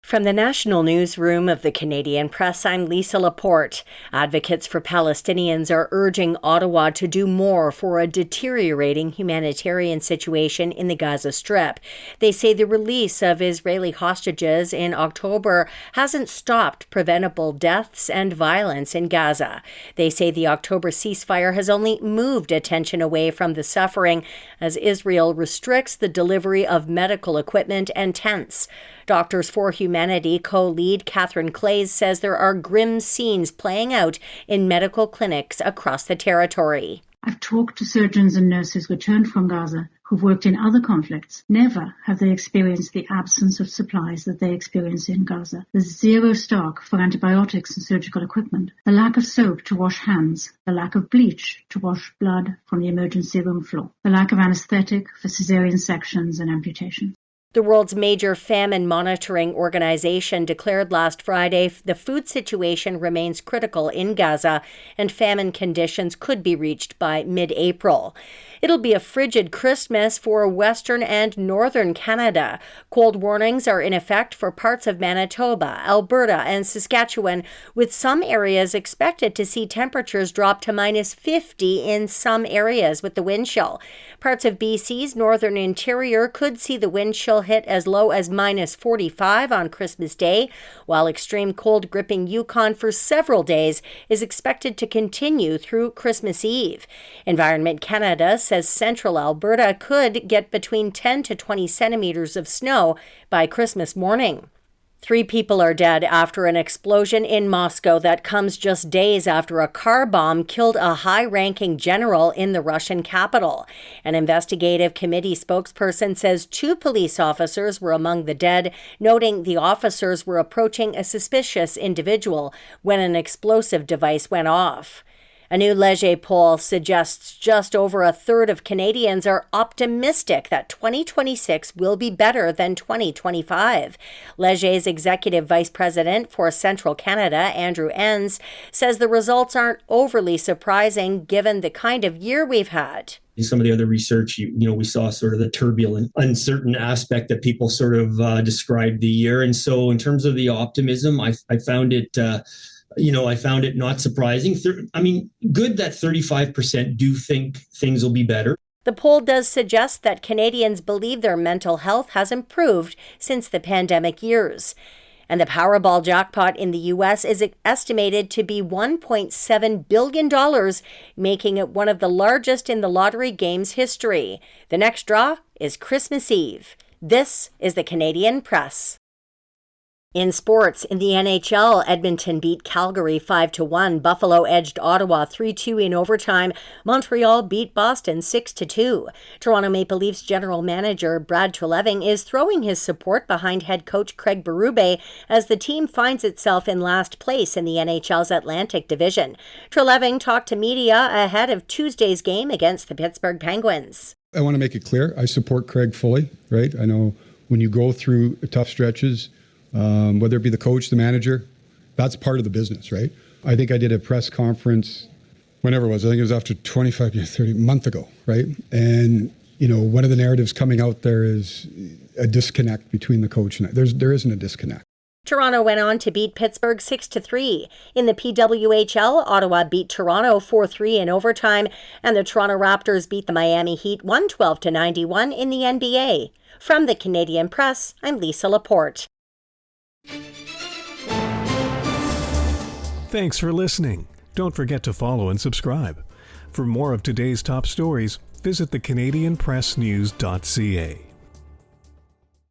From the national newsroom of the Canadian Press, I'm Lisa Laporte. Advocates for Palestinians are urging Ottawa to do more for a deteriorating humanitarian situation in the Gaza Strip. They say the release of Israeli hostages in October hasn't stopped preventable deaths and violence in Gaza. They say the October ceasefire has only moved attention away from the suffering as Israel restricts the delivery of medical equipment and tents. Doctors for Humanity co-lead Catherine Clays says there are grim scenes playing out in medical clinics across the territory. I've talked to surgeons and nurses returned from Gaza who've worked in other conflicts. Never have they experienced the absence of supplies that they experience in Gaza. There's zero stock for antibiotics and surgical equipment, the lack of soap to wash hands, the lack of bleach to wash blood from the emergency room floor, the lack of anesthetic for cesarean sections and amputations. The world's major famine monitoring organization declared last Friday the food situation remains critical in Gaza and famine conditions could be reached by mid-April. It'll be a frigid Christmas for Western and Northern Canada. Cold warnings are in effect for parts of Manitoba, Alberta, and Saskatchewan, with some areas expected to see temperatures drop to -50 in some areas with the wind chill. Parts of BC's northern interior could see the wind chill hit as low as -45 on Christmas Day, while extreme cold gripping Yukon for several days is expected to continue through Christmas Eve. Environment Canada says central Alberta could get between 10 to 20 centimeters of snow by Christmas morning. 3 people are dead after an explosion in Moscow that comes just days after a car bomb killed a high-ranking general in the Russian capital. An investigative committee spokesperson says 2 police officers were among the dead, noting the officers were approaching a suspicious individual when an explosive device went off. A new Leger poll suggests just over a third of Canadians are optimistic that 2026 will be better than 2025. Leger's executive vice president for Central Canada, Andrew Enns, says the results aren't overly surprising given the kind of year we've had. In some of the other research, we saw sort of the turbulent, uncertain aspect that people sort of described the year. And so in terms of the optimism, I found it I found it not surprising. Good that 35% do think things will be better. The poll does suggest that Canadians believe their mental health has improved since the pandemic years. And the Powerball jackpot in the U.S. is estimated to be $1.7 billion, making it one of the largest in the lottery game's history. The next draw is Christmas Eve. This is the Canadian Press. In sports, in the NHL, Edmonton beat Calgary 5-1. Buffalo edged Ottawa 3-2 in overtime. Montreal beat Boston 6-2. Toronto Maple Leafs general manager Brad Treliving is throwing his support behind head coach Craig Berube as the team finds itself in last place in the NHL's Atlantic Division. Treliving talked to media ahead of Tuesday's game against the Pittsburgh Penguins. I want to make it clear, I support Craig fully, right? I know when you go through tough stretches, whether it be the coach, the manager, that's part of the business, right? I think I did a press conference, whenever it was, I think it was after 30 months ago, right? And, one of the narratives coming out there is a disconnect between the coach and there isn't a disconnect. Toronto went on to beat Pittsburgh 6-3. In the PWHL, Ottawa beat Toronto 4-3 in overtime, and the Toronto Raptors beat the Miami Heat 112-91 in the NBA. From the Canadian Press, I'm Lisa Laporte. Thanks for listening. Don't forget to follow and subscribe. For more of today's top stories, visit thecanadianpressnews.ca.